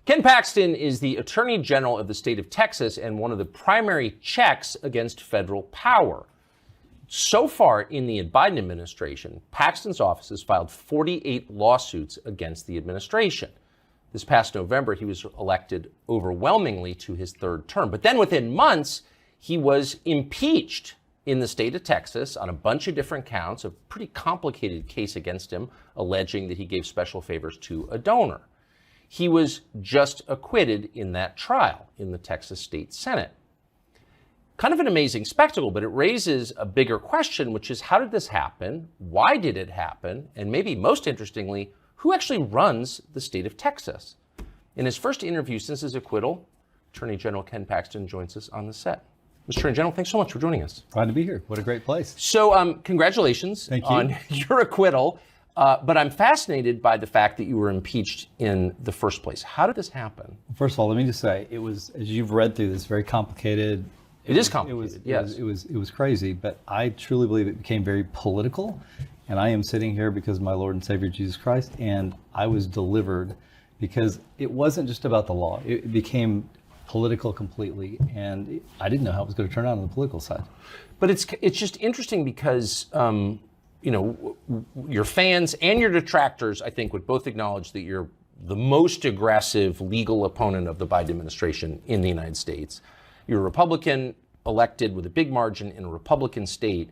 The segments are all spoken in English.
Ken Paxton is the Attorney General of the state of Texas and one of the primary checks against federal power. So far in the Biden administration, Paxton's office has filed 48 lawsuits against the administration. This past November, he was elected overwhelmingly to his third term. But then within months, he was impeached in the state of Texas on a bunch of different counts, a pretty complicated case against him, alleging that he gave special favors to a donor. He was just acquitted in that trial in the Texas State Senate. Kind of an amazing spectacle, but it raises a bigger question, which is how did this happen? Why did it happen? And maybe most interestingly, who actually runs the state of Texas? In his first interview since his acquittal, Attorney General Ken Paxton joins us on the set. Mr. Attorney General, thanks so much for joining us. Glad to be here. What a great place. So congratulations on your acquittal. But I'm fascinated by the fact that you were impeached in the first place. How did this happen? First of all, let me just say, it was, as you've read through this, very complicated. It is complicated, yes. It was crazy, but I truly believe it became very political. And I am sitting here because of my Lord and Savior, Jesus Christ, and I was delivered because it wasn't just about the law. It became political completely, and I didn't know how it was going to turn out on the political side. But it's just interesting because, your fans and your detractors, I think, would both acknowledge that you're the most aggressive legal opponent of the Biden administration in the United States. You're a Republican elected with a big margin in a Republican state,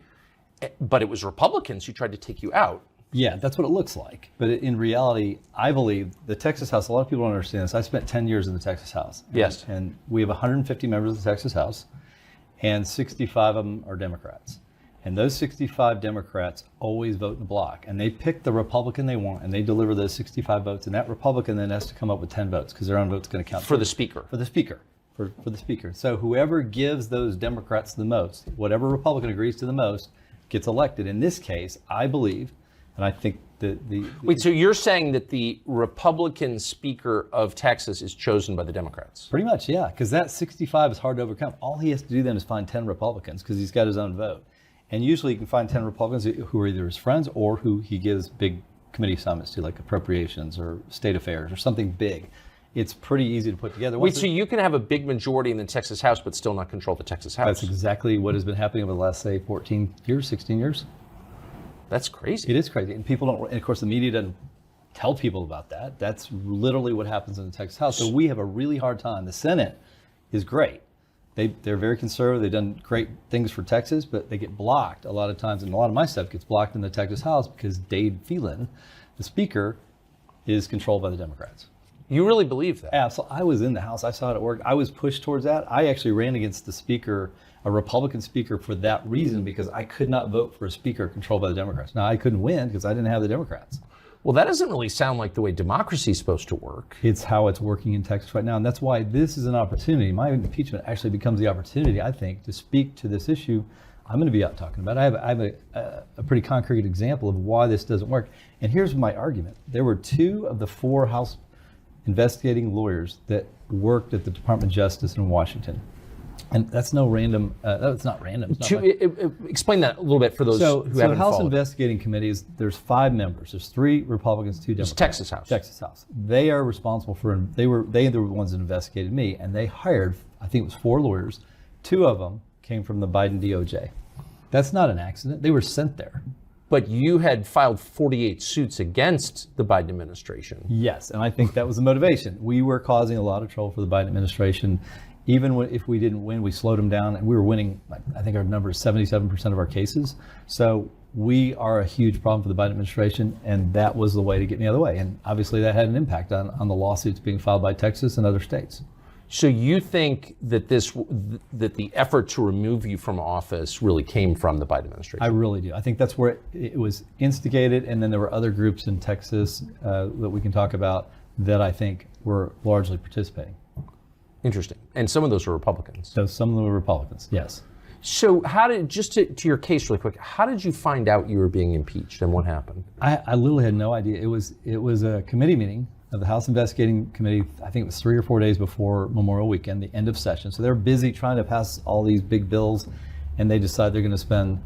but it was Republicans who tried to take you out. Yeah, that's what it looks like. But in reality, I believe the Texas House, a lot of people don't understand this. I spent 10 years in the Texas House. Yes. And we have 150 members of the Texas House, and 65 of them are Democrats. And those 65 Democrats always vote in a block, and they pick the Republican they want, and they deliver those 65 votes, and that Republican then has to come up with 10 votes because their own vote's going to count. For the speaker. For the speaker. For the speaker. So whoever gives those Democrats the most, whatever Republican agrees to the most, gets elected. In this case, I believe, and I think Wait, so you're saying that the Republican Speaker of Texas is chosen by the Democrats? Pretty much, yeah, because that 65 is hard to overcome. All he has to do then is find 10 Republicans because he's got his own vote. And usually you can find 10 Republicans who are either his friends or who he gives big committee assignments to, like appropriations or state affairs or something big. It's pretty easy to put together. Wait, so you can have a big majority in the Texas House but still not control the Texas House? That's exactly what has been happening over the last, say, 14 years, 16 years. That's crazy. It is crazy. And people don't, and of course the media doesn't tell people about that. That's literally what happens in the Texas House. So we have a really hard time. The Senate is great. They're very conservative. They've done great things for Texas, but they get blocked a lot of times. And a lot of my stuff gets blocked in the Texas House because Dade Phelan, the speaker, is controlled by the Democrats. You really believe that? Yeah, so I was in the House. I saw it at work. I was pushed towards that. I actually ran against the speaker, a Republican speaker, for that reason, because I could not vote for a speaker controlled by the Democrats. Now, I couldn't win because I didn't have the Democrats. Well, that doesn't really sound like the way democracy is supposed to work. It's how it's working in Texas right now, and that's why this is an opportunity. My impeachment actually becomes the opportunity, I think, to speak to this issue I'm going to be out talking about. I have a pretty concrete example of why this doesn't work. And here's my argument. There were 2 of the 4 House investigating lawyers that worked at the Department of Justice in Washington. And that's no random, it's not random. It's not explain that a little bit for those who haven't followed. So House followed. Investigating Committees, there's 5 members. There's 3 Republicans, 2 Democrats. It's Texas House. Texas House. They are responsible for, they were the ones that investigated me, and they hired, I think it was 4 lawyers. 2 of them came from the Biden DOJ. That's not an accident. They were sent there. But you had filed 48 suits against the Biden administration. Yes, and I think that was the motivation. We were causing a lot of trouble for the Biden administration. Even if we didn't win, we slowed them down, and we were winning, I think our number is 77% of our cases. So we are a huge problem for the Biden administration, and that was the way to get me out of the way. And obviously that had an impact on the lawsuits being filed by Texas and other states. So you think that that the effort to remove you from office really came from the Biden administration? I really do. I think that's where it was instigated, and then there were other groups in Texas that we can talk about that I think were largely participating. Interesting. And some of those were Republicans. So some of them were Republicans, yes. So how did, just to your case really quick, how did you find out you were being impeached and what happened? I literally had no idea. It was a committee meeting of the House Investigating Committee. I think it was 3 or 4 days before Memorial Weekend, the end of session. So they're busy trying to pass all these big bills, and they decide they're going to spend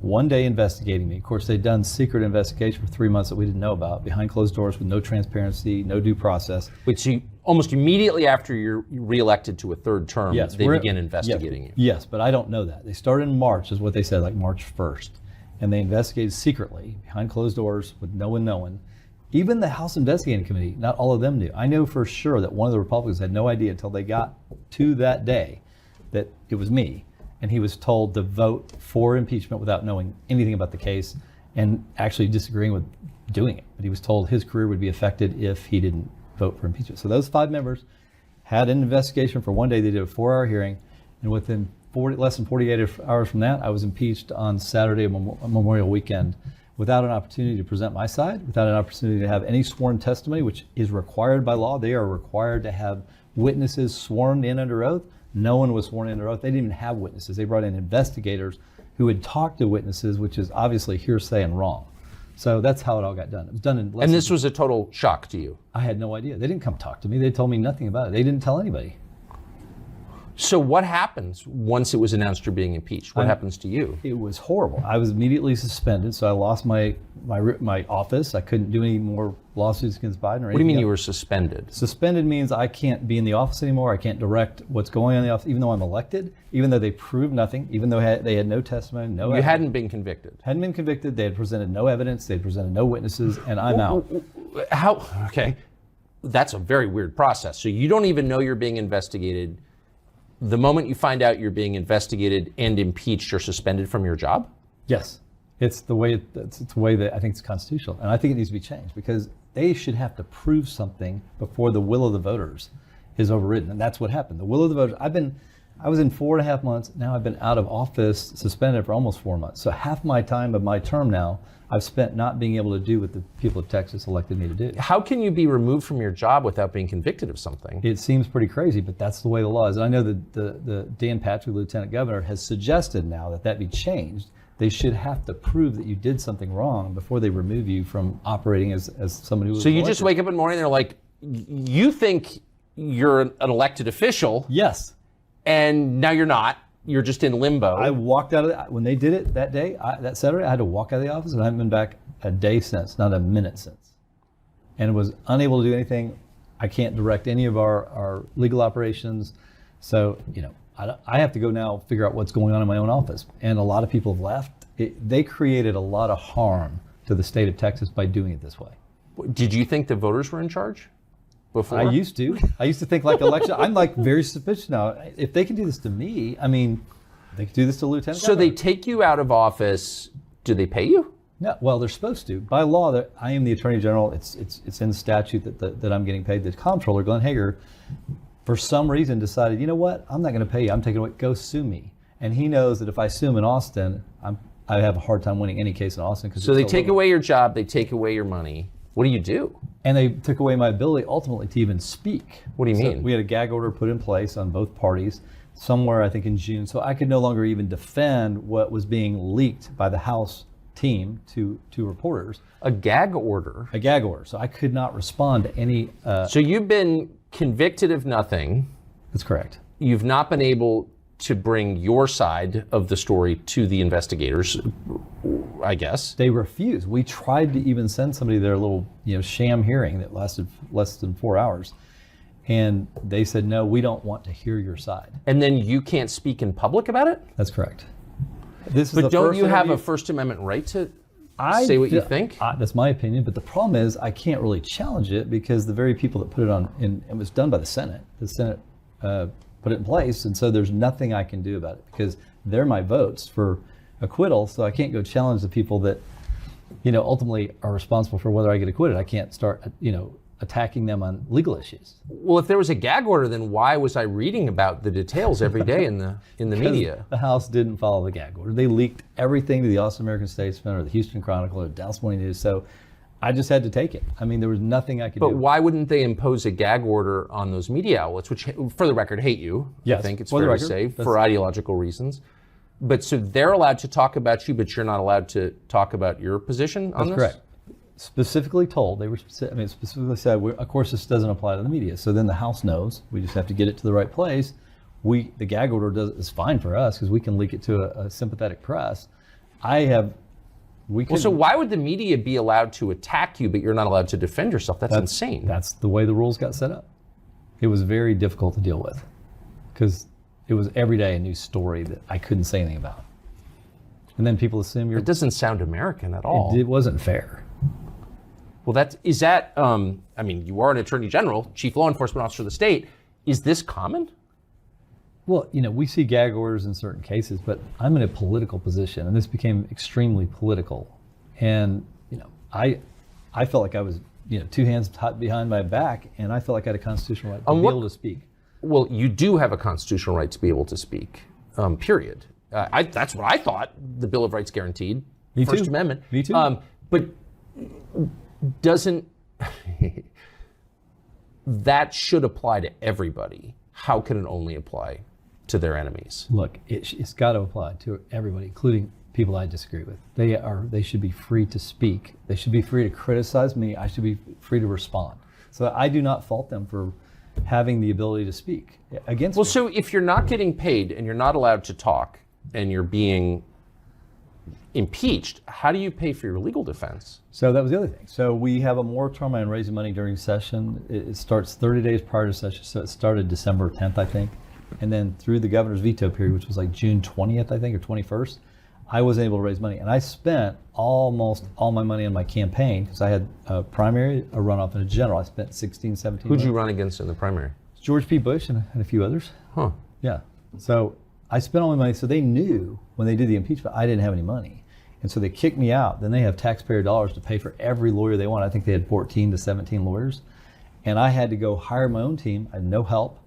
1 day investigating me. Of course, they'd done secret investigation for 3 months that we didn't know about, behind closed doors with no transparency, no due process. Which you, almost immediately after you're reelected to a third term, they begin investigating you. Yes, but I don't know that. They started in March, is what they said, like March 1st. And they investigated secretly, behind closed doors, with no one knowing. Even the House Investigating Committee, not all of them knew. I know for sure that one of the Republicans had no idea until they got to that day that it was me. And he was told to vote for impeachment without knowing anything about the case and actually disagreeing with doing it. But he was told his career would be affected if he didn't vote for impeachment. So those 5 members had an investigation for 1 day. They did a 4-hour hearing. And within less than 48 hours from that, I was impeached on Saturday, Memorial Weekend, without an opportunity to present my side, without an opportunity to have any sworn testimony, which is required by law. They are required to have witnesses sworn in under oath. No one was sworn in under oath. They didn't even have witnesses. They brought in investigators who had talked to witnesses, which is obviously hearsay and wrong. So that's how it all got done. It was done in less And this was a total shock to you? I had no idea. They didn't come talk to me. They told me nothing about it. They didn't tell anybody. So what happens once it was announced you're being impeached? What happens to you? It was horrible. I was immediately suspended, so I lost my office. I couldn't do any more lawsuits against Biden or anything. What do you mean else. you were suspended? Suspended means I can't be in the office anymore. I can't direct what's going on in the office, even though I'm elected, even though they proved nothing, even though they had no testimony, no evidence. You hadn't been convicted? Hadn't been convicted. They had presented no evidence. They had presented no witnesses, and I'm out. How? Okay. That's a very weird process. So you don't even know you're being investigated. The moment you find out you're being investigated and impeached, you're suspended from your job? Yes. It's the way that I think it's constitutional. And I think it needs to be changed because they should have to prove something before the will of the voters is overridden. And that's what happened. The will of the voters, I was in 4.5 months. Now I've been out of office, suspended for almost 4 months. So half my time of my term now, I've spent not being able to do what the people of Texas elected me to do. How can you be removed from your job without being convicted of something? It seems pretty crazy, but that's the way the law is. And I know that the Dan Patrick, Lieutenant Governor, has suggested now that be changed. They should have to prove that you did something wrong before they remove you from operating as somebody who was So you elected. just wake up in the morning and they're like, you think you're an elected official. Yes. And now you're not. You're just in limbo. I walked out of when they did it that day, that Saturday, I had to walk out of the office and I haven't been back a day since, not a minute since. And was unable to do anything. I can't direct any of our legal operations. So, I have to go now figure out what's going on in my own office. And a lot of people have left. They created a lot of harm to the state of Texas by doing it this way. Did you think the voters were in charge before? I used to think like election. I'm like very suspicious now. If they can do this to me, I mean, they could do this to Lieutenant So Governor. they take you out of office. Do they pay you? No, well, they're supposed to. By law, I am the Attorney General. It's in statute that I'm getting paid. The comptroller, Glenn Hager, for some reason decided, you know what? I'm not going to pay you. I'm taking away. Go sue me. And he knows that if I sue him in Austin, I have a hard time winning any case in Austin. So they take away your job. They take away your money. What do you do? And they took away my ability ultimately to even speak. What do you mean? We had a gag order put in place on both parties somewhere, I think in June. So I could no longer even defend what was being leaked by the House team to reporters. A gag order? A gag order. So I could not respond to any. So you've been convicted of nothing. That's correct. You've not been able to bring your side of the story to the investigators, I guess. They refused. We tried to even send somebody their little sham hearing that lasted less than 4 hours. And they said, no, we don't want to hear your side. And then you can't speak in public about it? That's correct. This is But the don't first you have interview. a First Amendment right to say what you think? That's my opinion, but the problem is I can't really challenge it because the very people that put it on, it was done by the Senate. The Senate put it in place, and so there's nothing I can do about it because they're my votes for acquittal, so I can't go challenge the people that, ultimately are responsible for whether I get acquitted. I can't start, attacking them on legal issues. Well, if there was a gag order, then why was I reading about the details every day in the media? The House didn't follow the gag order. They leaked everything to the Austin American-Statesman or the Houston Chronicle or Dallas Morning News, so I just had to take it. I mean, there was nothing I could do. But why wouldn't they impose a gag order on those media outlets, which, for the record, hate you? Yes, I think it's for the fair to record. say, for ideological reasons. But so they're allowed to talk about you, but you're not allowed to talk about your position on this? That's correct. Specifically told, they were specifically said, of course, this doesn't apply to the media. So then the House knows. We just have to get it to the right place. The gag order is fine for us because we can leak it to a sympathetic press. Well, so why would the media be allowed to attack you, but you're not allowed to defend yourself? That's insane. That's the way the rules got set up. It was very difficult to deal with because it was every day a new story that I couldn't say anything about. And then people assume It doesn't sound American at all. It wasn't fair. Well, I mean, you are an attorney general, chief law enforcement officer of the state. Is this common? Well, we see gag orders in certain cases, but I'm in a political position, and this became extremely political. And, I felt like I was, 2 hands tied behind my back, and I felt like I had a constitutional right to be able to speak. Well, you do have a constitutional right to be able to speak, period. That's what I thought the Bill of Rights guaranteed. Me First too. Amendment. Me too. But doesn't that should apply to everybody? How can it only apply to their enemies? Look, it's got to apply to everybody, including people I disagree with. They should be free to speak. They should be free to criticize me. I should be free to respond. So I do not fault them for having the ability to speak against me. So if you're not getting paid and you're not allowed to talk and you're being impeached, how do you pay for your legal defense? So that was the other thing. So we have a moratorium on raising money during session. It starts 30 days prior to session. So it started December 10th, I think. And then through the governor's veto period, which was like June 20th, I think, or 21st, I was able to raise money. And I spent almost all my money on my campaign because I had a primary, a runoff, and a general. I spent 16, 17. Who'd you run against in the primary? George P. Bush and a few others. Huh. Yeah. So I spent all my money. So they knew when they did the impeachment, I didn't have any money. And so they kicked me out. Then they have taxpayer dollars to pay for every lawyer they want. I think they had 14 to 17 lawyers. And I had to go hire my own team. I had no help.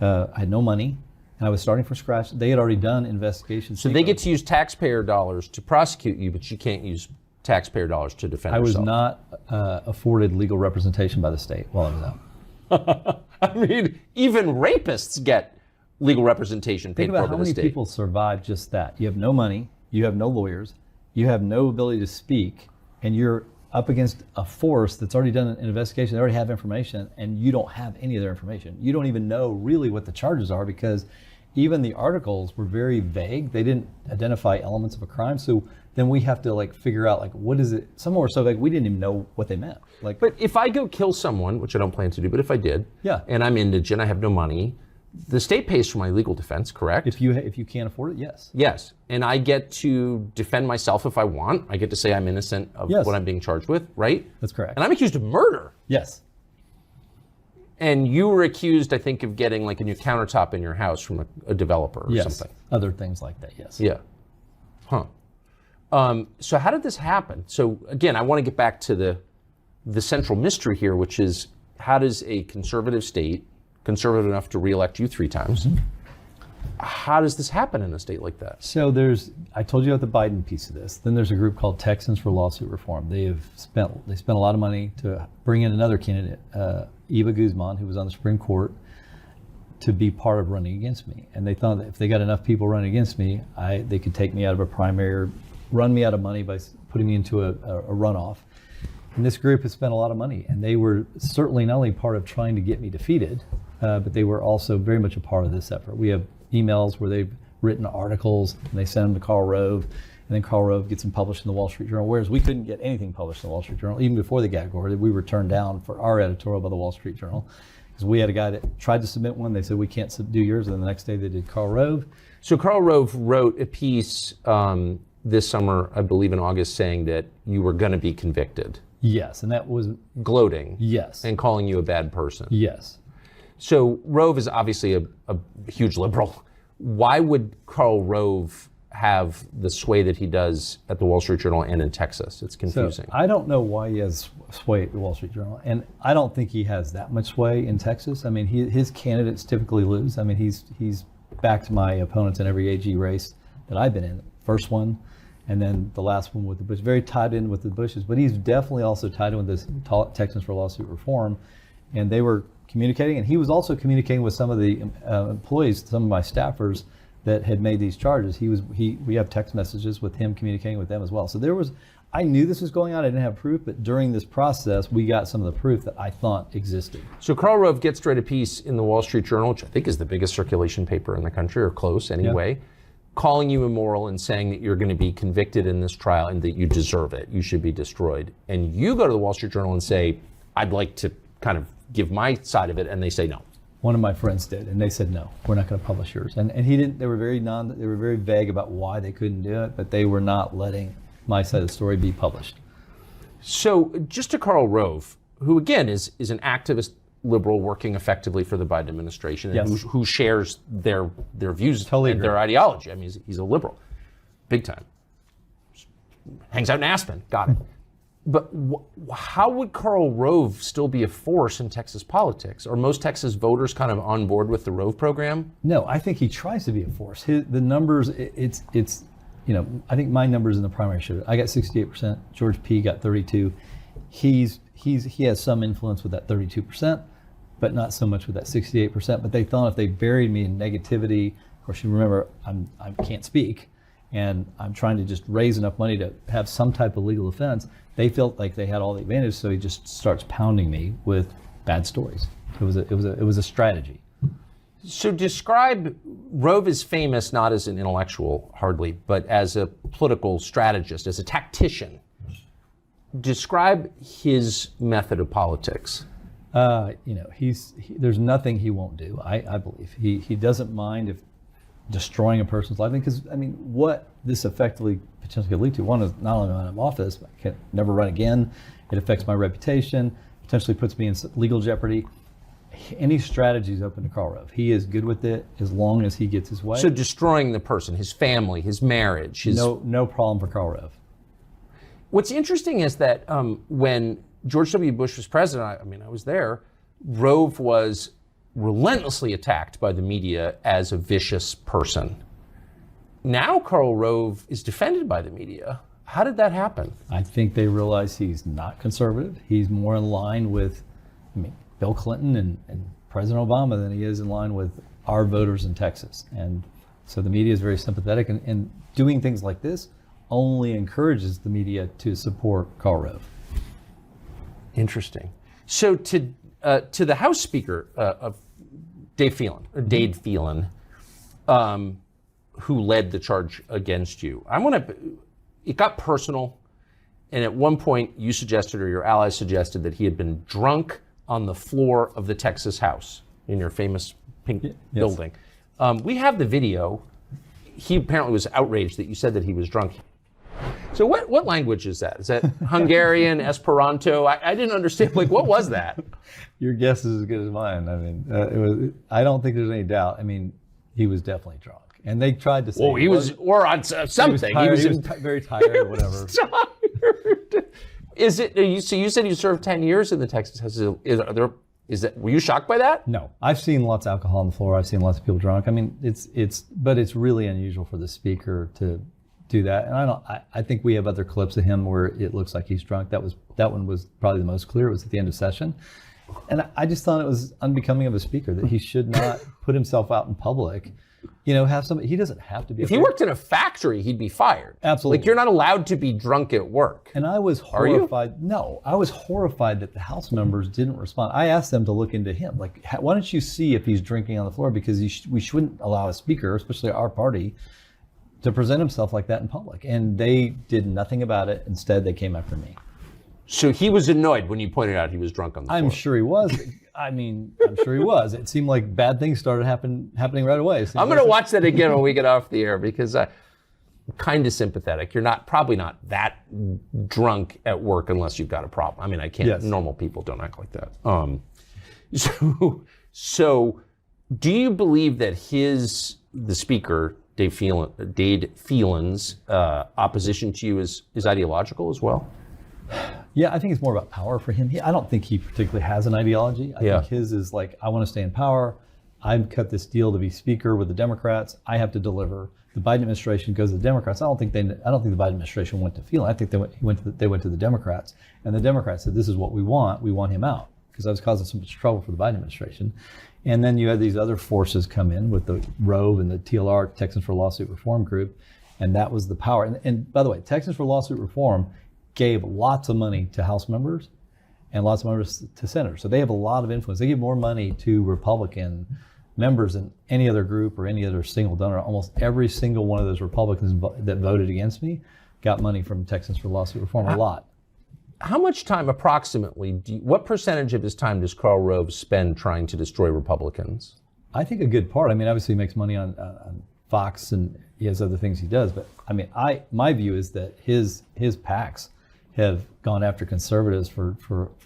I had no money. And I was starting from scratch. They had already done investigations. So they get to use taxpayer dollars to prosecute you, but you can't use taxpayer dollars to defend yourself. I was not afforded legal representation by the state while I was out. I mean, even rapists get legal representation paid for by the state. Think about how many people survive just that. You have no money. You have no lawyers. You have no ability to speak. And you're up against a force that's already done an investigation. They already have information, and you don't have any of their information. You don't even know really what the charges are because even the articles were very vague. They didn't identify elements of a crime. So then we have to figure out what is it? Some were so vague we didn't even know what they meant. But if I go kill someone, which I don't plan to do, but if I did, yeah, and I'm indigent, I have no money, the state pays for my legal defense, correct? If you can't afford it, yes. Yes, and I get to defend myself if I want. I get to say I'm innocent of what I'm being charged with, right? That's correct. And I'm accused of murder. Yes. And you were accused, I think, of getting a new countertop in your house from a developer or something. Other things like that, yes. Yeah. Huh. So how did this happen? So again, I want to get back to the central mystery here, which is how does a conservative state, conservative enough to reelect you 3 times, how does this happen in a state like that? So I told you about the Biden piece of this. Then there's a group called Texans for Lawsuit Reform. They spent a lot of money to bring in another candidate, Eva Guzman, who was on the Supreme Court, to be part of running against me. And they thought that if they got enough people running against me, they could take me out of a primary or run me out of money by putting me into a runoff. And this group has spent a lot of money, and they were certainly not only part of trying to get me defeated, but they were also very much a part of this effort. We have emails where they've written articles, and they send them to Karl Rove, and then Karl Rove gets them published in the Wall Street Journal, whereas we couldn't get anything published in the Wall Street Journal. Even before the gag order, we were turned down for our editorial by the Wall Street Journal, because we had a guy that tried to submit one. They said, we can't do yours, and then the next day they did Karl Rove. So Karl Rove wrote a piece this summer, I believe in August, saying that you were going to be convicted. Yes, and that was... gloating. Yes. And calling you a bad person. Yes. So Rove is obviously a huge liberal. Why would Karl Rove have the sway that he does at the Wall Street Journal and in Texas? It's confusing. So I don't know why he has sway at the Wall Street Journal, and I don't think he has that much sway in Texas. I mean, his candidates typically lose. I mean, he's backed my opponents in every AG race that I've been in. First one, and then the last one with the Bush. Very tied in with the Bushes, but he's definitely also tied in with this Texans for Lawsuit Reform, and they were communicating, and he was also communicating with some of the employees, some of my staffers that had made these charges. We have text messages with him communicating with them as well. So I knew this was going on. I didn't have proof, but during this process, we got some of the proof that I thought existed. So Karl Rove gets to write a piece in the Wall Street Journal, which I think is the biggest circulation paper in the country, or close anyway. calling you immoral and saying that you're going to be convicted in this trial and that you deserve it, you should be destroyed. And you go to the Wall Street Journal and say, I'd like to kind of give my side of it, and they say no. One of my friends did, and they said, no, we're not going to publish yours. And he didn't, they were very vague about why they couldn't do it, but they were not letting my side of the story be published. So just to Karl Rove, who again is an activist liberal working effectively for the Biden administration, and Yes. who shares their views Totally and agree. their ideology. I mean, he's a liberal, big time. Hangs out in Aspen, got it. But how would Karl Rove still be a force in Texas politics? Are most Texas voters kind of on board with the Rove program? No, I think he tries to be a force. The numbers, it's I think my numbers in the primary showed it. I got 68%. George P. got 32. He has some influence with that 32%, but not so much with that 68%. But they thought if they buried me in negativity, of course, you remember I can't speak, and I'm trying to just raise enough money to have some type of legal defense. They felt like they had all the advantage, so he just starts pounding me with bad stories. It was a strategy. So describe, Rove is famous not as an intellectual, hardly, but as a political strategist, as a tactician. Describe his method of politics. There's nothing he won't do, I believe. He doesn't mind if destroying a person's life, because what this effectively potentially could lead to, one is not only am I in office, I can never run again, it affects my reputation, potentially puts me in legal jeopardy. Any strategy is open to Karl Rove. He is good with it as long as he gets his way. So destroying the person, his family, his marriage. No problem for Karl Rove. What's interesting is that when George W. Bush was president, I was there, Rove was relentlessly attacked by the media as a vicious person. Now Karl Rove is defended by the media. How did that happen? I think they realize he's not conservative. He's more in line with Bill Clinton and President Obama than he is in line with our voters in Texas. And so the media is very sympathetic, and doing things like this only encourages the media to support Karl Rove. Interesting. So to the House Speaker of Dade Phelan, who led the charge against you, it got personal, and at one point you suggested, or your allies suggested, that he had been drunk on the floor of the Texas House in your famous pink building. We have the video. He apparently was outraged that you said that he was drunk. So what language is that? Is that Hungarian, Esperanto? I didn't understand. What was that? Your guess is as good as mine. I don't think there's any doubt. He was definitely drunk. And they tried to say... Well, he was, or on something. He was very tired or whatever. Tired. Is it, so you said you served 10 years in the Texas House. Were you shocked by that? No. I've seen lots of alcohol on the floor. I've seen lots of people drunk. But it's really unusual for the speaker to do that. And I think we have other clips of him where it looks like he's drunk. That one was probably the most clear. It was at the end of session. And I just thought it was unbecoming of a speaker that he should not put himself out in public. Have somebody, he doesn't have to be. If he worked in a factory, he'd be fired. Absolutely. You're not allowed to be drunk at work. And I was horrified. Are you? No, I was horrified that the House members didn't respond. I asked them to look into him. Why don't you see if he's drinking on the floor? Because we shouldn't allow a speaker, especially our party, to present himself like that in public. And they did nothing about it. Instead, they came after me. So he was annoyed when you pointed out he was drunk on the floor. I'm sure he was. I'm sure he was. It seemed like bad things started happening right away. I'm going to watch that again when we get off the air, because I'm kind of sympathetic. You're probably not that drunk at work unless you've got a problem. I can't. Yes. Normal people don't act like that. So do you believe that the speaker, Dade Phelan's opposition to you is ideological as well? Yeah, I think it's more about power for him. I don't think he particularly has an ideology. I think his is I want to stay in power. I've cut this deal to be speaker with the Democrats. I have to deliver. The Biden administration goes to the Democrats. I don't think the Biden administration went to Phelan. I think they went to the Democrats, and the Democrats said, "This is what we want. We want him out," because I was causing so much trouble for the Biden administration. And then you had these other forces come in with the Rove and the TLR, Texans for Lawsuit Reform group, and that was the power. And by the way, Texans for Lawsuit Reform gave lots of money to House members and lots of members to senators. So they have a lot of influence. They give more money to Republican members in any other group or any other single donor. Almost every single one of those Republicans that voted against me got money from Texans for Lawsuit Reform, a lot. How much time approximately, what percentage of his time does Karl Rove spend trying to destroy Republicans? I think a good part. I mean, obviously he makes money on Fox and he has other things he does, but I mean, my view is that his PACs have gone after conservatives for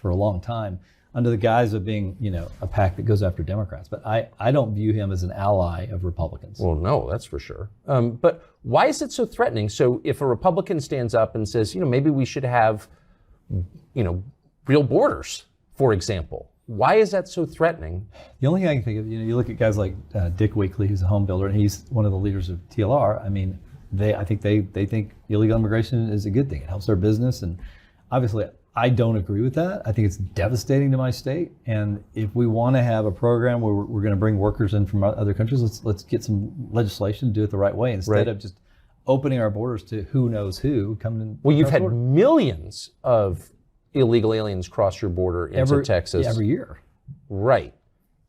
a long time under the guise of being, a PAC that goes after Democrats. But I don't view him as an ally of Republicans. Well, no, that's for sure. But why is it so threatening? So if a Republican stands up and says, maybe we should have, real borders, for example, why is that so threatening? The only thing I can think of, you look at guys like Dick Weekly, who's a home builder, and he's one of the leaders of TLR. I mean, I think they think illegal immigration is a good thing. It helps their business, and obviously I don't agree with that. I think it's devastating to my state. And if we want to have a program where we're going to bring workers in from other countries, let's get some legislation to do it the right way instead of just opening our borders to who knows who coming in. Well, you've had millions of illegal aliens cross your border into Texas. Every year. Right.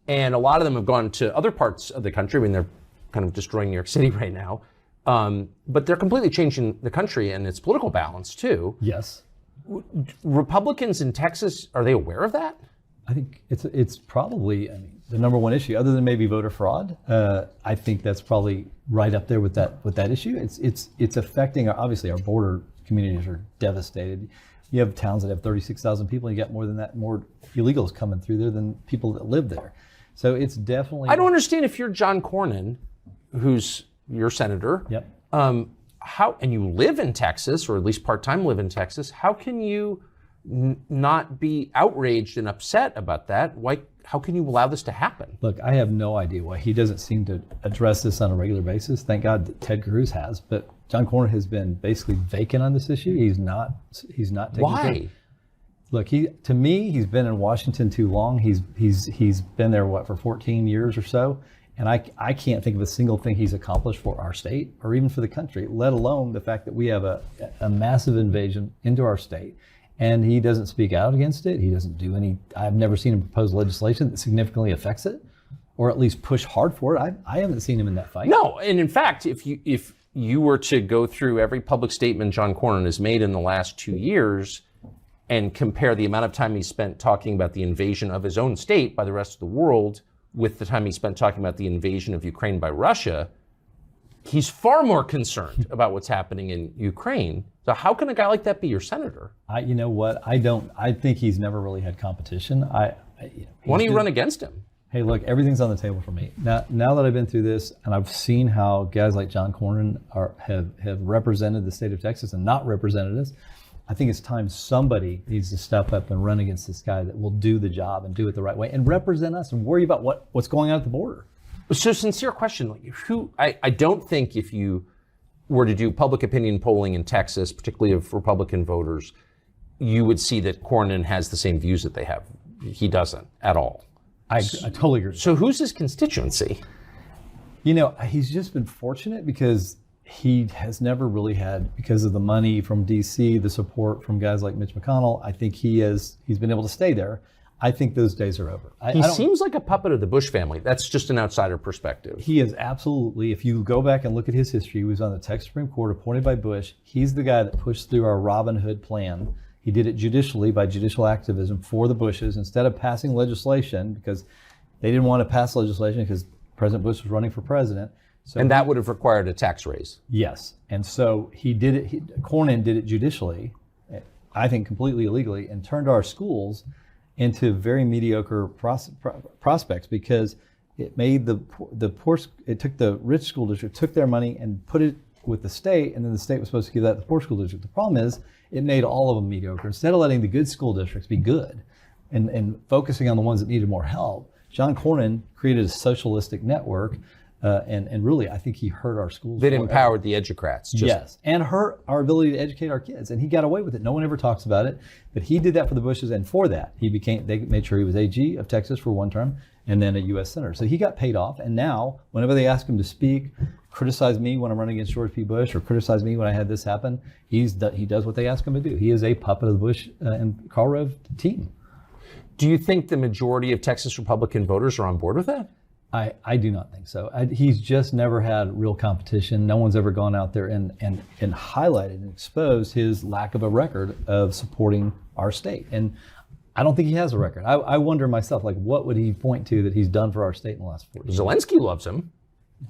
And a lot of them have gone to other parts of the country. I mean, they're kind of destroying New York City right now. But they're completely changing the country and its political balance, too. Yes. Republicans in Texas, are they aware of that? I think it's probably the number one issue, other than maybe voter fraud. I think that's probably right up there with that issue. It's affecting obviously our border communities are devastated. You have towns that have 36,000 people, and you got more than that, more illegals coming through there than people that live there. So it's definitely. I don't understand if you're John Cornyn, who's your senator. Yep. And you live in Texas, or at least part-time live in Texas, how can you not be outraged and upset about that? How can you allow this to happen? Look, I have no idea why he doesn't seem to address this on a regular basis. Thank God that Ted Cruz has, but John Cornyn has been basically vacant on this issue. He's not taking Why? Look, to me, he's been in Washington too long. He's been there for 14 years or so. And I can't think of a single thing he's accomplished for our state or even for the country, let alone the fact that we have a massive invasion into our state. And he doesn't speak out against it. He doesn't do I've never seen him propose legislation that significantly affects it, or at least push hard for it. I haven't seen him in that fight. No, and in fact, if you were to go through every public statement John Cornyn has made in the last 2 years and compare the amount of time he spent talking about the invasion of his own state by the rest of the world with the time he spent talking about the invasion of Ukraine by Russia, he's far more concerned about what's happening in Ukraine. So how can a guy like that be your senator? You know what? I think he's never really had competition. Why don't you run against him? Hey, look, everything's on the table for me. Now that I've been through this and I've seen how guys like John Cornyn have represented the state of Texas and not represented us, I think it's time somebody needs to step up and run against this guy that will do the job and do it the right way and represent us and worry about what's going on at the border. So, sincere question, I don't think if you were to do public opinion polling in Texas, particularly of Republican voters, you would see that Cornyn has the same views that they have. He doesn't at all. I totally agree. So who's his constituency? He's just been fortunate because he has never really had, because of the money from DC, the support from guys like Mitch McConnell, I think he's been able to stay there. I think those days are over. He seems like a puppet of the Bush family. That's just an outsider perspective. He is absolutely, if you go back and look at his history, he was on the Texas Supreme Court appointed by Bush. He's the guy that pushed through our Robin Hood plan. He did it judicially by judicial activism for the Bushes instead of passing legislation, because they didn't want to pass legislation because President Bush was running for president. So and that would have required a tax raise. Yes. And so he did it, Cornyn did it judicially, I think completely illegally, and turned our schools into very mediocre prospects, because it made the poor, it took the rich school district, took their money and put it with the state, and then the state was supposed to give that to the poor school district. The problem is it made all of them mediocre. Instead of letting the good school districts be good and focusing on the ones that needed more help, John Cornyn created a socialistic network, and really I think he hurt our schools. That empowered the educrats. Yes, and hurt our ability to educate our kids, and he got away with it. No one ever talks about it, but he did that for the Bushes, and for that they made sure he was AG of Texas for one term and then a U.S. Senator. So he got paid off, and now whenever they ask him to speak, criticize me when I'm running against George P. Bush, or criticize me when I had this happen, he does what they ask him to do. He is a puppet of the Bush and Karl Rove team. Do you think the majority of Texas Republican voters are on board with that? I do not think so. He's just never had real competition. No one's ever gone out there and highlighted and exposed his lack of a record of supporting our state. And I don't think he has a record. I wonder myself, like, what would he point to that he's done for our state in the last 4 years? Zelensky loves him.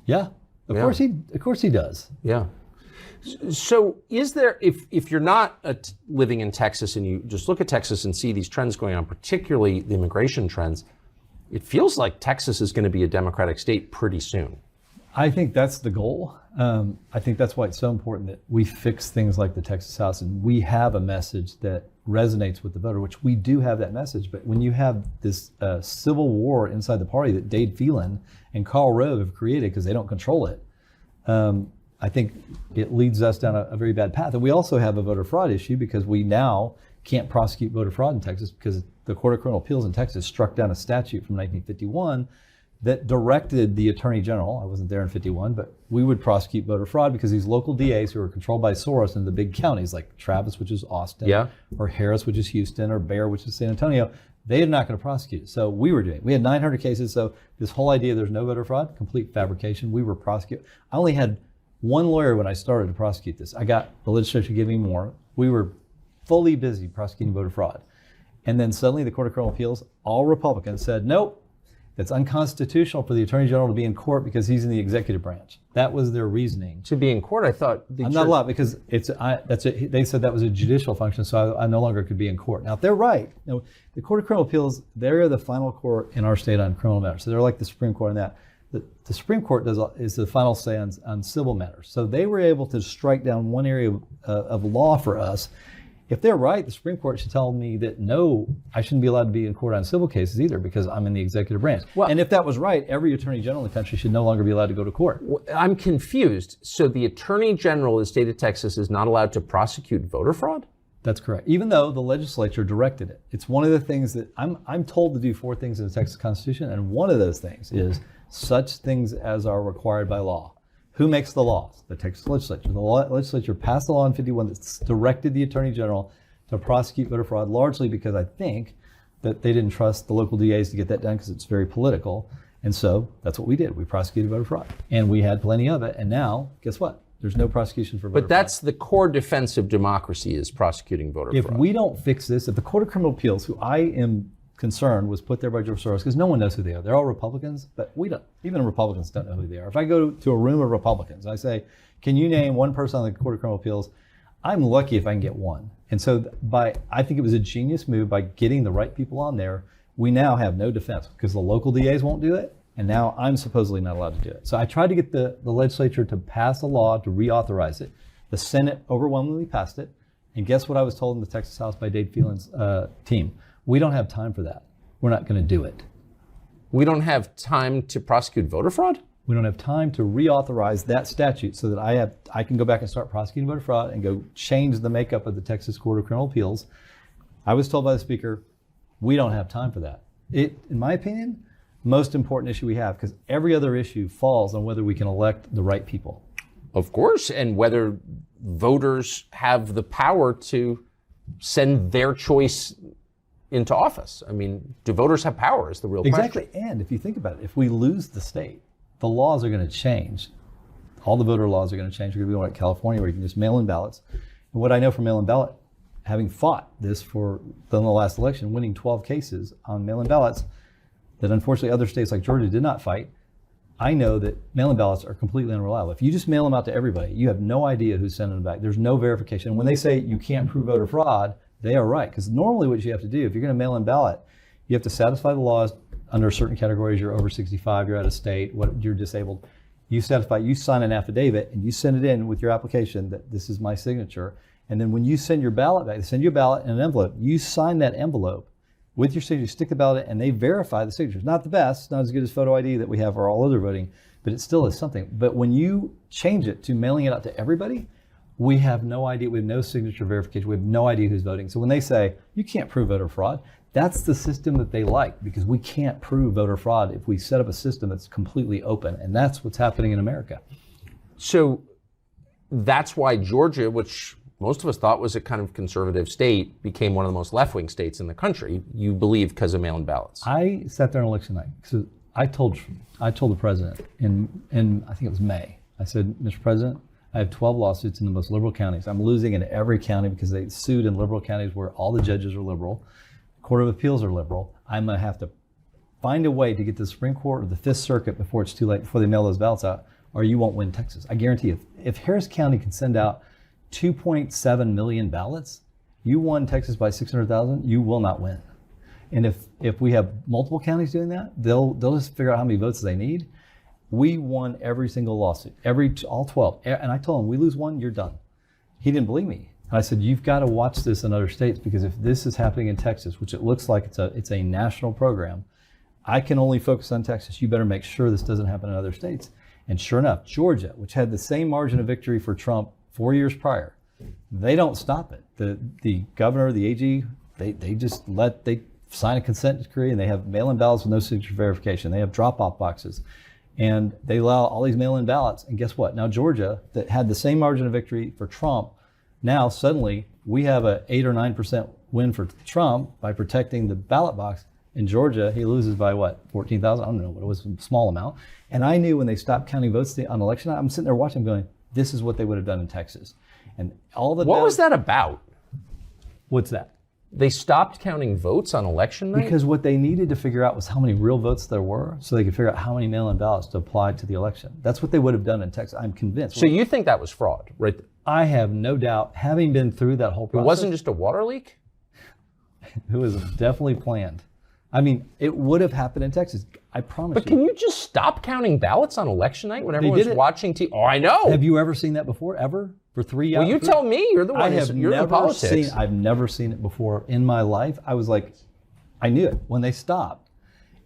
Yeah, of course he does. Yeah. So is there, if you're not living in Texas and you just look at Texas and see these trends going on, particularly the immigration trends, it feels like Texas is going to be a Democratic state pretty soon. I think that's the goal. I think that's why it's so important that we fix things like the Texas House and we have a message that resonates with the voter, which we do have that message. But when you have this civil war inside the party that Dade Phelan and Karl Rove have created because they don't control it, I think it leads us down a very bad path. And we also have a voter fraud issue because we now can't prosecute voter fraud in Texas because the Court of Criminal Appeals in Texas struck down a statute from 1951 that directed the Attorney General, I wasn't there in 51, but we would prosecute voter fraud because these local DAs who are controlled by Soros in the big counties like Travis, which is Austin, or Harris, which is Houston, or Bear, which is San Antonio, they're not going to prosecute it. So we were doing it. We had 900 cases. So this whole idea there's no voter fraud, complete fabrication. We were prosecuting. I only had one lawyer when I started to prosecute this. I got the legislature to give me more. We were fully busy prosecuting voter fraud. And then suddenly the Court of Criminal Appeals, all Republicans, said, nope, it's unconstitutional for the Attorney General to be in court because he's in the executive branch. That was their reasoning. To be in court, I thought... I'm not allowed because they said that was a judicial function, so I no longer could be in court. Now, if they're right, the Court of Criminal Appeals, they're the final court in our state on criminal matters. So they're like the Supreme Court on that. The Supreme Court is the final say on civil matters. So they were able to strike down one area of law for us. If they're right, the Supreme Court should tell me that no, I shouldn't be allowed to be in court on civil cases either because I'm in the executive branch. Well, and if that was right, every Attorney General in the country should no longer be allowed to go to court. I'm confused. So the Attorney General of the state of Texas is not allowed to prosecute voter fraud? That's correct. Even though the legislature directed it. It's one of the things that I'm told to do 4 things in the Texas Constitution, and one of those things is such things as are required by law. Who makes the laws? The Texas legislature. The legislature passed a law in 51 that directed the Attorney General to prosecute voter fraud, largely because I think that they didn't trust the local DAs to get that done because it's very political. And so that's what we did. We prosecuted voter fraud. And we had plenty of it. And now, guess what? There's no prosecution for voter fraud. But that's the core defense of democracy is prosecuting voter fraud. If we don't fix this, if the Court of Criminal Appeals, who I am concerned was put there by George Soros, because no one knows who they are. They're all Republicans, but we don't. Even Republicans don't know who they are. If I go to a room of Republicans, I say, can you name one person on the Court of Criminal Appeals? I'm lucky if I can get one. And so I think it was a genius move by getting the right people on there. We now have no defense because the local DAs won't do it. And now I'm supposedly not allowed to do it. So I tried to get the legislature to pass a law to reauthorize it. The Senate overwhelmingly passed it. And guess what I was told in the Texas House by Dade Phelan's team? We don't have time for that. We're not going to do it. We don't have time to prosecute voter fraud? We don't have time to reauthorize that statute so that I can go back and start prosecuting voter fraud and go change the makeup of the Texas Court of Criminal Appeals. I was told by the Speaker, we don't have time for that. In my opinion, most important issue we have, because every other issue falls on whether we can elect the right people. Of course, and whether voters have the power to send their choice into office. I mean, do voters have power is the real question. Exactly, and if you think about it, if we lose the state, the laws are going to change. All the voter laws are going to change. We're going to be like California where you can just mail in ballots. And what I know from mail in ballot, having fought this for the last election, winning 12 cases on mail in ballots that unfortunately other states like Georgia did not fight, I know that mail in ballots are completely unreliable. If you just mail them out to everybody, you have no idea who's sending them back. There's no verification. And when they say you can't prove voter fraud, they are right. Because normally what you have to do, if you're going to mail in ballot, you have to satisfy the laws under certain categories. You're over 65, you're out of state, you're disabled. You sign an affidavit and you send it in with your application that this is my signature. And then when you send your ballot back, they send you a ballot in an envelope. You sign that envelope with your signature, stick the ballot in, and they verify the signature. It's not the best, not as good as photo ID that we have for all other voting, but it still is something. But when you change it to mailing it out to everybody, we have no idea. We have no signature verification. We have no idea who's voting. So when they say, you can't prove voter fraud, that's the system that they like, because we can't prove voter fraud if we set up a system that's completely open. And that's what's happening in America. So that's why Georgia, which most of us thought was a kind of conservative state, became one of the most left-wing states in the country, you believe, because of mail-in ballots. I sat there on election night. So I told the president in I think it was May. I said, Mr. President, I have 12 lawsuits in the most liberal counties. I'm losing in every county because they sued in liberal counties where all the judges are liberal, Court of Appeals are liberal. I'm going to have to find a way to get to the Supreme Court or the Fifth Circuit before it's too late, before they mail those ballots out, or you won't win Texas. I guarantee you, if Harris County can send out 2.7 million ballots, you won Texas by 600,000, you will not win. And if we have multiple counties doing that, they'll just figure out how many votes they need. We won every single lawsuit, all 12. And I told him, we lose one, you're done. He didn't believe me. I said, you've got to watch this in other states, because if this is happening in Texas, which it looks like it's a national program, I can only focus on Texas. You better make sure this doesn't happen in other states. And sure enough, Georgia, which had the same margin of victory for Trump 4 years prior, they don't stop it. The governor, the AG, they sign a consent decree, and they have mail-in ballots with no signature verification. They have drop-off boxes, and they allow all these mail-in ballots. And guess what? Now Georgia, that had the same margin of victory for Trump, now suddenly we have a 8 or 9% win for Trump by protecting the ballot box. In Georgia, he loses by what, 14,000? I don't know, but it was a small amount. And I knew when they stopped counting votes on election night, I'm sitting there watching going, this is what they would have done in Texas. And all the What was that about? What's that? They stopped counting votes on election night? Because what they needed to figure out was how many real votes there were, so they could figure out how many mail-in ballots to apply to the election. That's what they would have done in Texas, I'm convinced. So you think that was fraud, right? I have no doubt, having been through that whole process. It wasn't just a water leak? It was definitely planned. I mean, it would have happened in Texas, I promise you. But can you just stop counting ballots on election night when everyone's watching TV? Oh, I know. Have you ever seen that before, ever? For 3 years? Well, you tell me. You're the one you're in politics. I've never seen it before in my life. I was like, I knew it when they stopped,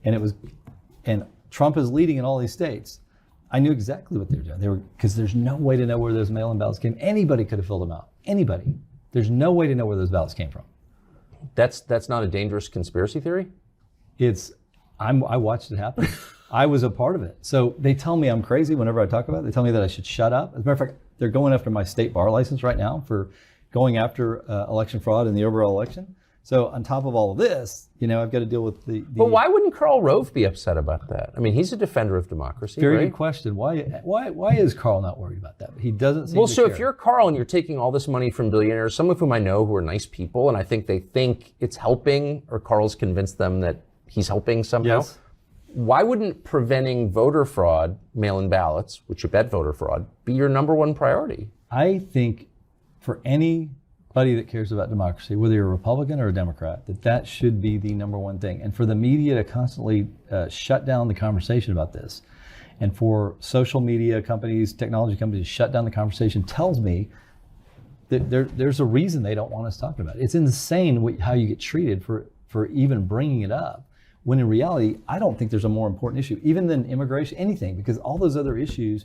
and Trump is leading in all these states. I knew exactly what they were doing. Because there's no way to know where those mail-in ballots came. Anybody could have filled them out. Anybody. There's no way to know where those ballots came from. That's not a dangerous conspiracy theory? I watched it happen. I was a part of it. So they tell me I'm crazy whenever I talk about it. They tell me that I should shut up. As a matter of fact, they're going after my state bar license right now for going after election fraud in the overall election. So on top of all of this, I've got to deal with the. But why wouldn't Karl Rove be upset about that? I mean, he's a defender of democracy. Very good question. Why is Karl not worried about that? He doesn't seem to care. If you're Karl and you're taking all this money from billionaires, some of whom I know who are nice people, and I think they think it's helping, or Karl's convinced them that he's helping somehow. Yes. Why wouldn't preventing voter fraud, mail-in ballots, which you bet voter fraud, be your number one priority? I think for anybody that cares about democracy, whether you're a Republican or a Democrat, that should be the number one thing. And for the media to constantly shut down the conversation about this, and for social media companies, technology companies to shut down the conversation, tells me that there's a reason they don't want us talking about it. It's insane how you get treated for even bringing it up. When in reality, I don't think there's a more important issue, even than immigration, anything, because all those other issues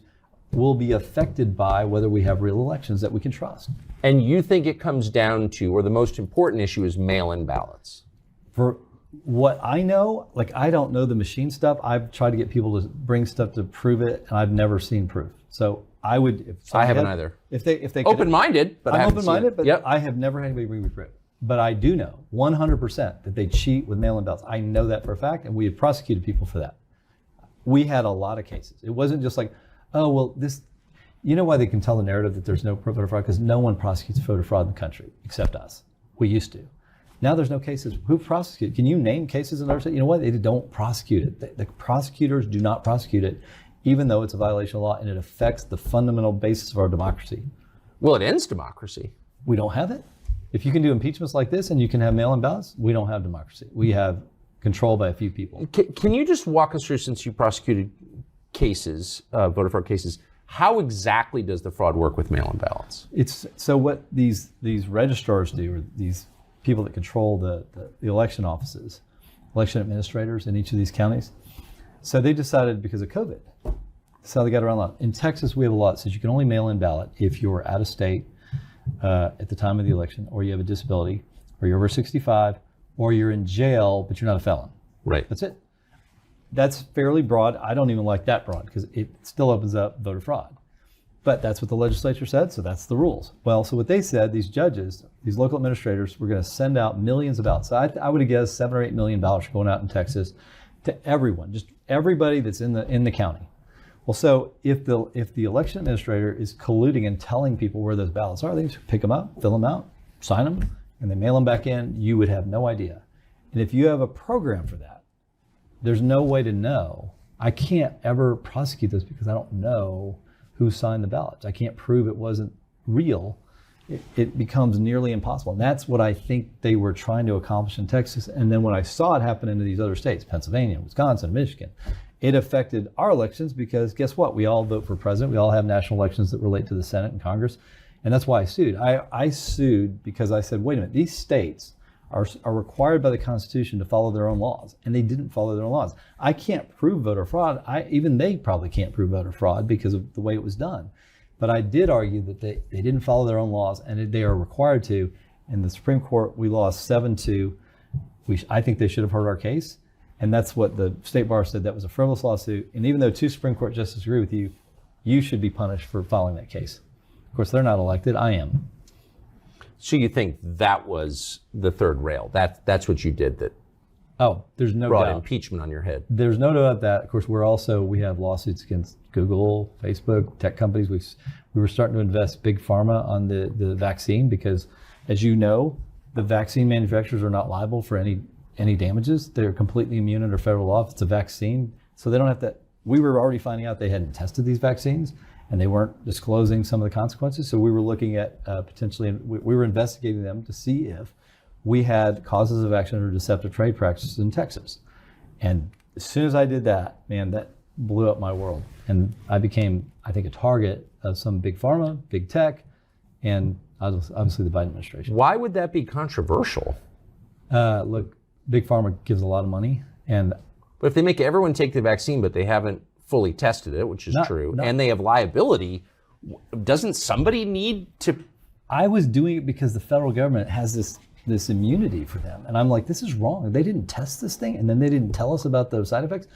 will be affected by whether we have real elections that we can trust. And you think it comes down to, or the most important issue is mail-in ballots? For what I know, I don't know the machine stuff. I've tried to get people to bring stuff to prove it, and I've never seen proof. So I would. I haven't either. If they open-minded, but I'm I haven't open-minded, seen it. But I have never had anybody bring me proof. But I do know 100% that they cheat with mail-in ballots. I know that for a fact, and we have prosecuted people for that. We had a lot of cases. It wasn't just like, oh, well, this, why they can tell the narrative that there's no voter fraud? Because no one prosecutes voter fraud in the country except us. We used to. Now there's no cases. Who prosecute? Can you name cases in other states? You know what? They don't prosecute it. The prosecutors do not prosecute it, even though it's a violation of law and it affects the fundamental basis of our democracy. Well, it ends democracy. We don't have it. If you can do impeachments like this and you can have mail-in ballots, we don't have democracy. We have control by a few people. Can you just walk us through, since you prosecuted cases, voter fraud cases, how exactly does the fraud work with mail-in ballots? So what these registrars do, or these people that control the election offices, election administrators in each of these counties, so they decided because of COVID, that's how they got around the law. In Texas, we have a law that says you can only mail in ballot if you're out of state at the time of the election, or you have a disability, or you're over 65, or you're in jail, but you're not a felon. Right. That's it. That's fairly broad. I don't even like that broad because it still opens up voter fraud. But that's what the legislature said, so that's the rules. Well, so what they said, these judges, these local administrators, were going to send out millions of ballots. So I would have guessed $7 or $8 million going out in Texas to everyone, just everybody that's in the county. Well, so if the election administrator is colluding and telling people where those ballots are, they just pick them up, fill them out, sign them, and they mail them back in. You would have no idea. And if you have a program for that, there's no way to know. I can't ever prosecute this because I don't know who signed the ballots. I can't prove it wasn't real. It becomes nearly impossible. And that's what I think they were trying to accomplish in Texas. And then when I saw it happen in these other states, Pennsylvania, Wisconsin, Michigan, it affected our elections because guess what? We all vote for president. We all have national elections that relate to the Senate and Congress. And that's why I sued. I sued because I said, wait a minute, these states are required by the Constitution to follow their own laws, and they didn't follow their own laws. I can't prove voter fraud. Even they probably can't prove voter fraud because of the way it was done. But I did argue that they didn't follow their own laws, and they are required to. In the Supreme Court, we lost 7-2. I think they should have heard our case, and that's what the State Bar said. That was a frivolous lawsuit, and even though 2 Supreme Court justices agree with you, you should be punished for filing that case. Of course, they're not elected. I am. So you think that was the third rail? That's what you did that there's no brought doubt. impeachment on your head. There's no doubt that. Of course, we have lawsuits against Google, Facebook, tech companies. We were starting to invest big pharma on the vaccine because, as you know, the vaccine manufacturers are not liable for any damages. They're completely immune under federal law if it's a vaccine. So they don't have to. We were already finding out they hadn't tested these vaccines, and they weren't disclosing some of the consequences. So we were looking at potentially, we were investigating them to see if we had causes of action under deceptive trade practices in Texas. And as soon as I did that, man, that blew up my world. And I became, I think, a target of some big pharma, big tech, and obviously the Biden administration. Why would that be controversial? Look, big pharma gives a lot of money. But if they make everyone take the vaccine, but they haven't fully tested it, which is true, and they have liability, doesn't somebody need to? I was doing it because the federal government has this immunity for them. And I'm like, this is wrong. They didn't test this thing, and then they didn't tell us about those side effects.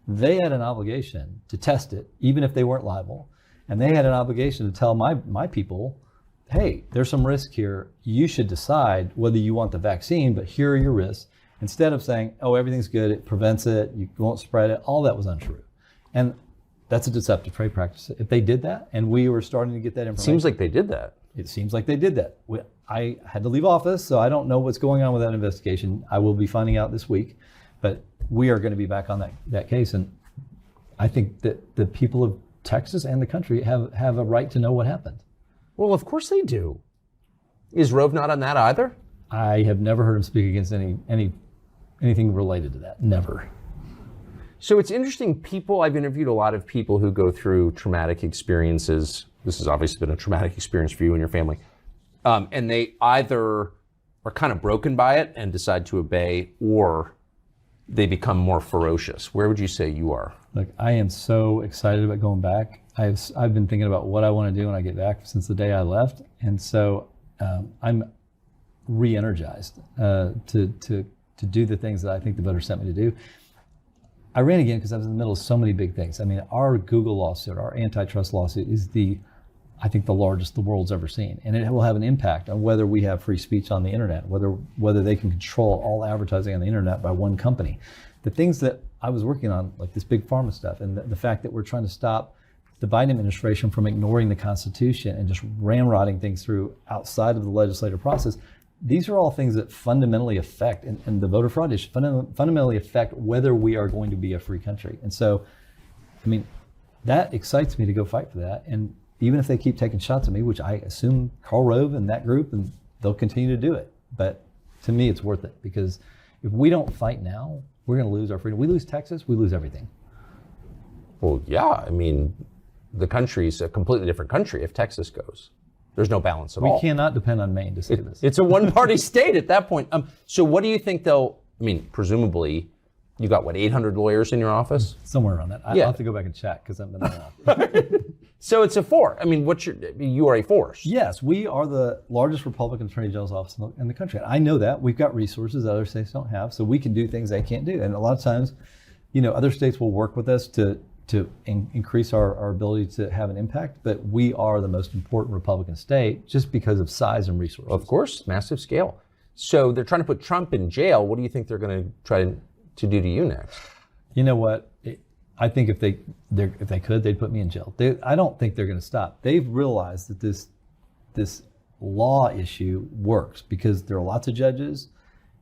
They had an obligation to test it, even if they weren't liable. And they had an obligation to tell my people, hey, there's some risk here. You should decide whether you want the vaccine, but here are your risks. Instead of saying, oh, everything's good, it prevents it, you won't spread it, all that was untrue. And that's a deceptive trade practice. If they did that, and we were starting to get that information. Seems like they did that. It seems like they did that. I had to leave office, so I don't know what's going on with that investigation. I will be finding out this week, but we are going to be back on that case. And I think that the people of Texas and the country have a right to know what happened. Well, of course they do. Is Rove not on that either? I have never heard him speak against anything related to that. Never. So it's interesting. I've interviewed a lot of people who go through traumatic experiences. This has obviously been a traumatic experience for you and your family. And they either are kind of broken by it and decide to obey, or they become more ferocious. Where would you say you are? Look, I am so excited about going back. I've been thinking about what I want to do when I get back since the day I left. And so I'm re-energized to do the things that I think the voters sent me to do. I ran again because I was in the middle of so many big things. I mean, our Google lawsuit, our antitrust lawsuit is I think the largest the world's ever seen. And it will have an impact on whether we have free speech on the internet, whether they can control all advertising on the internet by one company. The things that I was working on, like this big pharma stuff, and the fact that we're trying to stop the Biden administration from ignoring the Constitution and just ramrodding things through outside of the legislative process, these are all things that fundamentally affect, and the voter fraud issue fundamentally affect whether we are going to be a free country. And so, I mean, that excites me to go fight for that. And even if they keep taking shots at me, which I assume Karl Rove and that group, and they'll continue to do it. But to me, it's worth it, because if we don't fight now, we're going to lose our freedom. We lose Texas, we lose everything. Well, yeah. I mean, the country's a completely different country if Texas goes. There's no balance at all. We cannot depend on Maine to say this. It's a one-party state at that point. So what do you think presumably, you got, 800 lawyers in your office? Somewhere around that. I'll have to go back and check because I've been there. So it's a force. I mean, you are a force. Yes, we are the largest Republican Attorney General's office in the country. I know that. We've got resources that other states don't have, so we can do things they can't do. And a lot of times, other states will work with us to increase our ability to have an impact, but we are the most important Republican state just because of size and resources. Of course, massive scale. So they're trying to put Trump in jail. What do you think they're going to try to do to you next? You know what? I think if they could, they'd put me in jail. I don't think they're going to stop. They've realized that this law issue works because there are lots of judges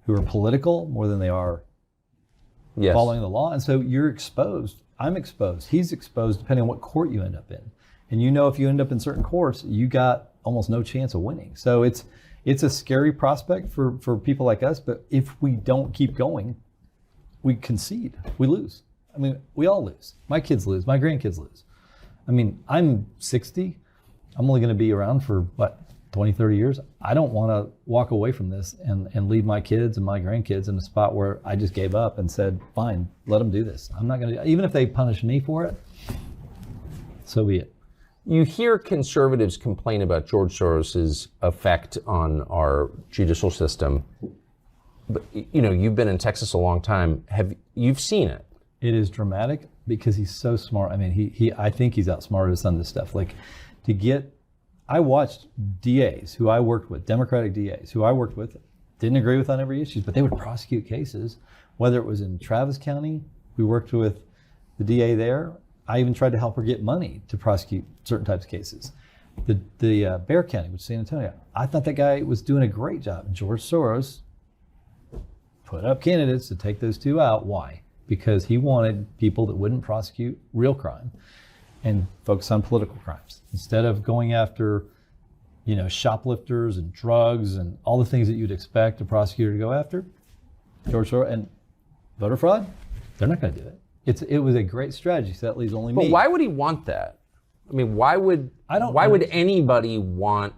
who are political more than they are following the law. And so you're exposed. I'm exposed. He's exposed depending on what court you end up in. And if you end up in certain courts, you got almost no chance of winning. So it's a scary prospect for people like us. But if we don't keep going, we concede. We lose. I mean, we all lose. My kids lose. My grandkids lose. I mean, I'm 60. I'm only going to be around for 20, 30 years. I don't want to walk away from this and leave my kids and my grandkids in a spot where I just gave up and said, fine, let them do this. I'm not going to, even if they punish me for it, so be it. You hear conservatives complain about George Soros's effect on our judicial system. But, you've been in Texas a long time. You've seen it? It is dramatic because he's so smart. I mean, I think he's outsmarted us on this stuff. I watched DAs who I worked with, Democratic DAs who I worked with, didn't agree with on every issue, but they would prosecute cases. Whether it was in Travis County, we worked with the DA there. I even tried to help her get money to prosecute certain types of cases. The Bexar County, which is San Antonio, I thought that guy was doing a great job. George Soros put up candidates to take those two out. Why? Because he wanted people that wouldn't prosecute real crime and focus on political crimes. Instead of going after, shoplifters and drugs and all the things that you'd expect a prosecutor to go after, George Soros and voter fraud, they're not going to do it. It was a great strategy, so that leaves only me. But why would he want that? I mean, why would anybody want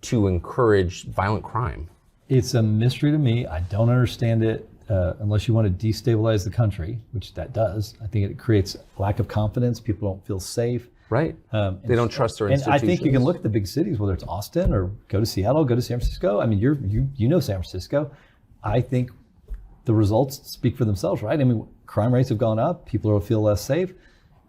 to encourage violent crime? It's a mystery to me. I don't understand it. Unless you want to destabilize the country, which that does. I think it creates lack of confidence. People don't feel safe. Right. They don't trust their institutions. And I think you can look at the big cities, whether it's Austin or go to Seattle, go to San Francisco. I mean, you know San Francisco. I think the results speak for themselves, right? I mean, crime rates have gone up. People will feel less safe.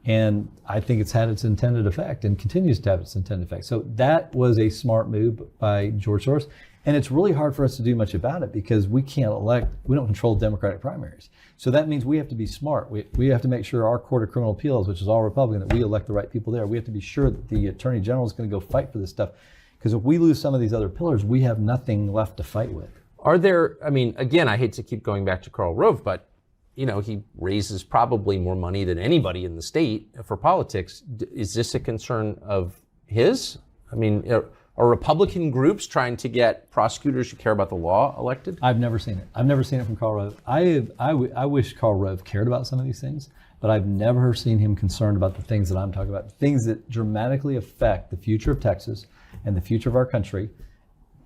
And I think it's had its intended effect and continues to have its intended effect. So that was a smart move by George Soros. And it's really hard for us to do much about it because we don't control Democratic primaries. So that means we have to be smart. We have to make sure our Court of Criminal Appeals, which is all Republican, that we elect the right people there. We have to be sure that the Attorney General is going to go fight for this stuff. Because if we lose some of these other pillars, we have nothing left to fight with. Again, I hate to keep going back to Karl Rove, but he raises probably more money than anybody in the state for politics. Is this a concern of his? I mean, are Republican groups trying to get prosecutors who care about the law elected? I've never seen it. I've never seen it from Karl Rove. I wish Karl Rove cared about some of these things, but I've never seen him concerned about the things that I'm talking about, things that dramatically affect the future of Texas and the future of our country,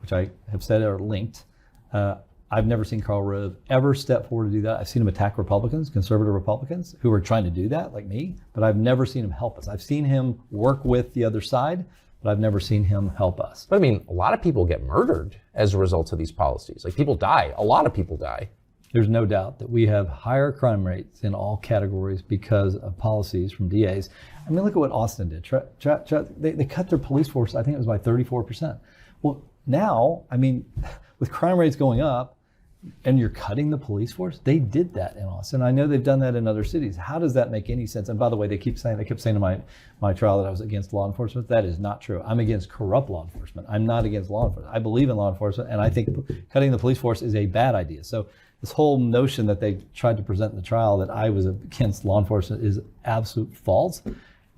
which I have said are linked. I've never seen Karl Rove ever step forward to do that. I've seen him attack Republicans, conservative Republicans, who are trying to do that, like me, but I've never seen him help us. I've seen him work with the other side, but I've never seen him help us. But a lot of people get murdered as a result of these policies. Like, people die. A lot of people die. There's no doubt that we have higher crime rates in all categories because of policies from DAs. I mean, look at what Austin did. They cut their police force, I think it was by 34%. Well, now, with crime rates going up, and you're cutting the police force? They did that in Austin. I know they've done that in other cities. How does that make any sense? And by the way, they kept saying to my trial that I was against law enforcement. That is not true. I'm against corrupt law enforcement. I'm not against law enforcement. I believe in law enforcement, and I think cutting the police force is a bad idea. So this whole notion that they tried to present in the trial that I was against law enforcement is absolute false.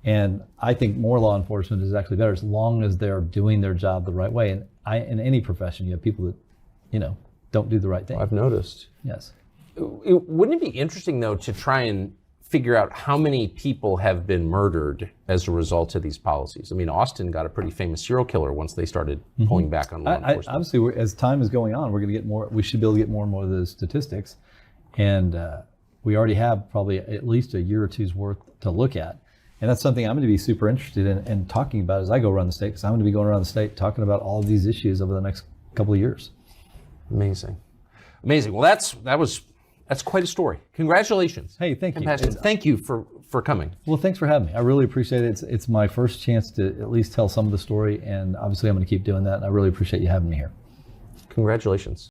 And I think more law enforcement is actually better as long as they're doing their job the right way. And in any profession, you have people that, don't do the right thing. I've noticed. Yes. Wouldn't it be interesting, though, to try and figure out how many people have been murdered as a result of these policies? Austin got a pretty famous serial killer once they started pulling back on law enforcement. Obviously, as time is going on, we're going to get more. We should be able to get more and more of those statistics, and we already have probably at least a year or two's worth to look at. And that's something I'm going to be super interested in and talking about as I go around the state, because I'm going to be going around the state talking about all of these issues over the next couple of years. Amazing. Well, that's quite a story. Congratulations. Hey, thank you. Paxton, thank you for coming. Well, thanks for having me. I really appreciate it. It's my first chance to at least tell some of the story, and obviously I'm going to keep doing that. And I really appreciate you having me here. Congratulations.